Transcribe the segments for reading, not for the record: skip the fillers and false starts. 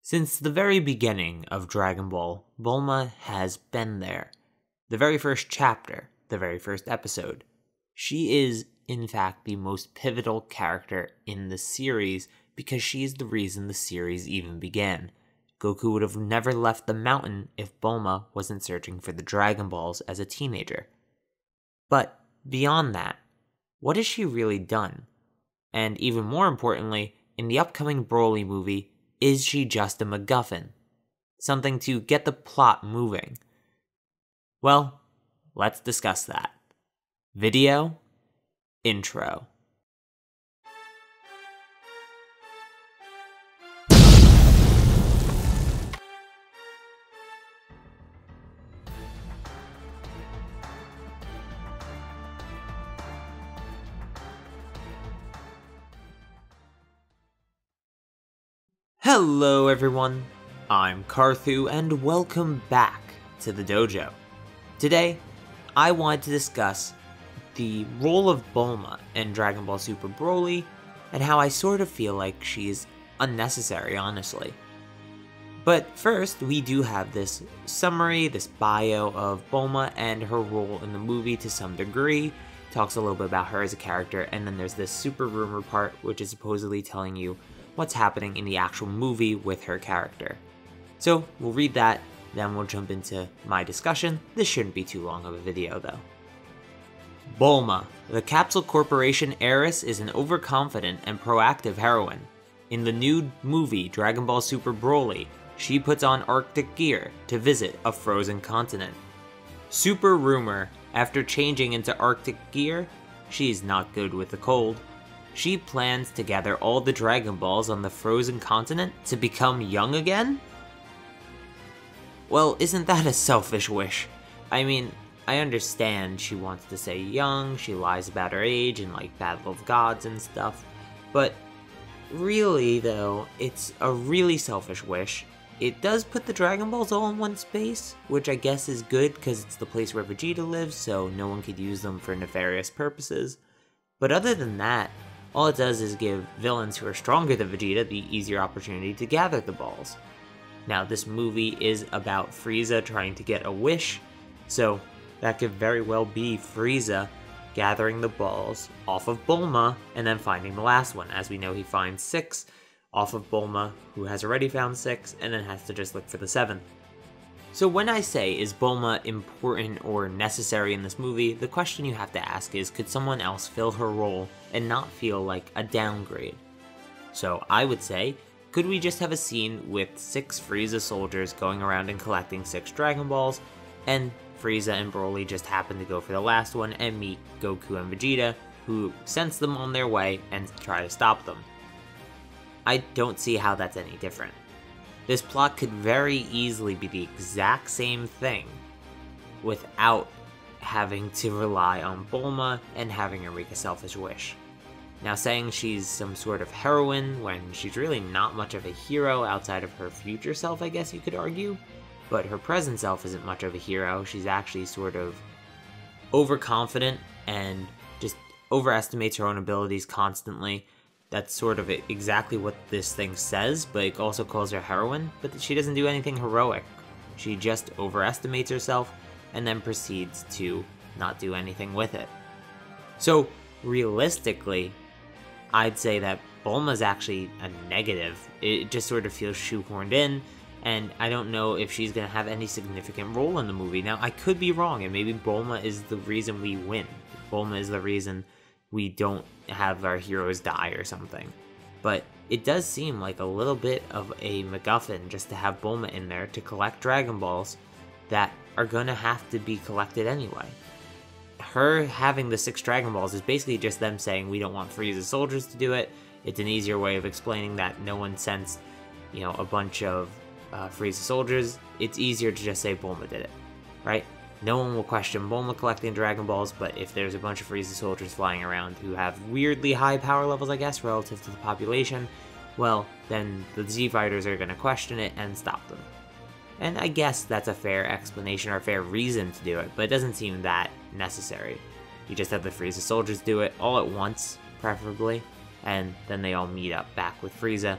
Since the very beginning of Dragon Ball, Bulma has been there. The very first chapter, the very first episode. She is, in fact, the most pivotal character in the series because she is the reason the series even began. Goku would have never left the mountain if Bulma wasn't searching for the Dragon Balls as a teenager. But beyond that, what has she really done? And even more importantly, in the upcoming Broly movie, is she just a MacGuffin? Something to get the plot moving? Well, let's discuss that. Video intro. Hello everyone, I'm Carthu and welcome back to the dojo. Today, I wanted to discuss the role of Bulma in Dragon Ball Super Broly and how I sort of feel like she's unnecessary, honestly. But first, we do have this summary, this bio of Bulma and her role in the movie to some degree. Talks a little bit about her as a character, and then there's this super rumor part which is supposedly telling you what's happening in the actual movie with her character. So we'll read that, then we'll jump into my discussion. This shouldn't be too long of a video though. Bulma, the Capsule Corporation heiress, is an overconfident and proactive heroine. In the new movie Dragon Ball Super Broly, she puts on Arctic gear to visit a frozen continent. Super rumor, after changing into Arctic gear, she's not good with the cold. She plans to gather all the Dragon Balls on the frozen continent to become young again? Well, isn't that a selfish wish? I mean, I understand she wants to stay young, she lies about her age and like Battle of Gods and stuff, but really though, it's a really selfish wish. It does put the Dragon Balls all in one space, which I guess is good because it's the place where Vegeta lives, so no one could use them for nefarious purposes. But other than that, all it does is give villains who are stronger than Vegeta the easier opportunity to gather the balls. Now, this movie is about Frieza trying to get a wish, so that could very well be Frieza gathering the balls off of Bulma and then finding the last one. As we know, he finds 6 off of Bulma, who has already found 6, and then has to just look for the 7th. So when I say, is Bulma important or necessary in this movie, the question you have to ask is, could someone else fill her role and not feel like a downgrade? So I would say, could we just have a scene with 6 Frieza soldiers going around and collecting 6 Dragon Balls, and Frieza and Broly just happen to go for the last one and meet Goku and Vegeta, who sense them on their way and try to stop them? I don't see how that's any different. This plot could very easily be the exact same thing without having to rely on Bulma and having her make a selfish wish. Now, saying she's some sort of heroine when she's really not much of a hero outside of her future self, I guess you could argue, but her present self isn't much of a hero. She's actually sort of overconfident and just overestimates her own abilities constantly. That's sort of exactly what this thing says, but it also calls her heroine, but she doesn't do anything heroic. She just overestimates herself and then proceeds to not do anything with it. So, realistically, I'd say that Bulma's actually a negative. It just sort of feels shoehorned in, and I don't know if she's going to have any significant role in the movie. Now, I could be wrong, and maybe Bulma is the reason we win. Bulma is the reason we don't have our heroes die or something. But it does seem like a little bit of a MacGuffin just to have Bulma in there to collect Dragon Balls that are gonna have to be collected anyway. Her having the 6 Dragon Balls is basically just them saying we don't want Frieza's soldiers to do it. It's an easier way of explaining that no one sensed, a bunch of Frieza soldiers. It's easier to just say Bulma did it, right? No one will question Bulma collecting Dragon Balls, but if there's a bunch of Frieza soldiers flying around who have weirdly high power levels, I guess, relative to the population, well, then the Z-Fighters are going to question it and stop them. And I guess that's a fair explanation or a fair reason to do it, but it doesn't seem that necessary. You just have the Frieza soldiers do it all at once, preferably, and then they all meet up back with Frieza.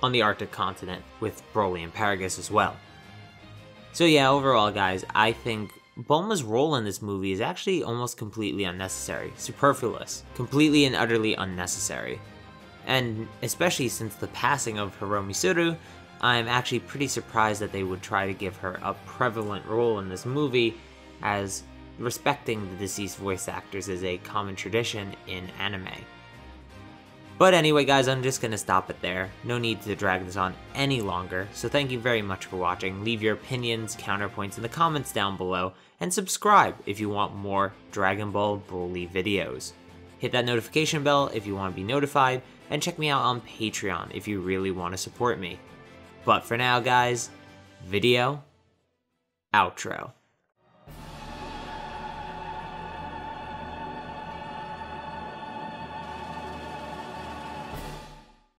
on the Arctic continent with Broly and Paragus as well. So yeah, overall guys, I think Bulma's role in this movie is actually almost completely unnecessary, superfluous, completely and utterly unnecessary. And especially since the passing of Hiromi Suru, I'm actually pretty surprised that they would try to give her a prevalent role in this movie, as respecting the deceased voice actors is a common tradition in anime. But anyway guys, I'm just gonna stop it there. No need to drag this on any longer, so thank you very much for watching. Leave your opinions, counterpoints in the comments down below, and subscribe if you want more Dragon Ball Broly videos. Hit that notification bell if you want to be notified, and check me out on Patreon if you really want to support me. But for now guys, video, outro.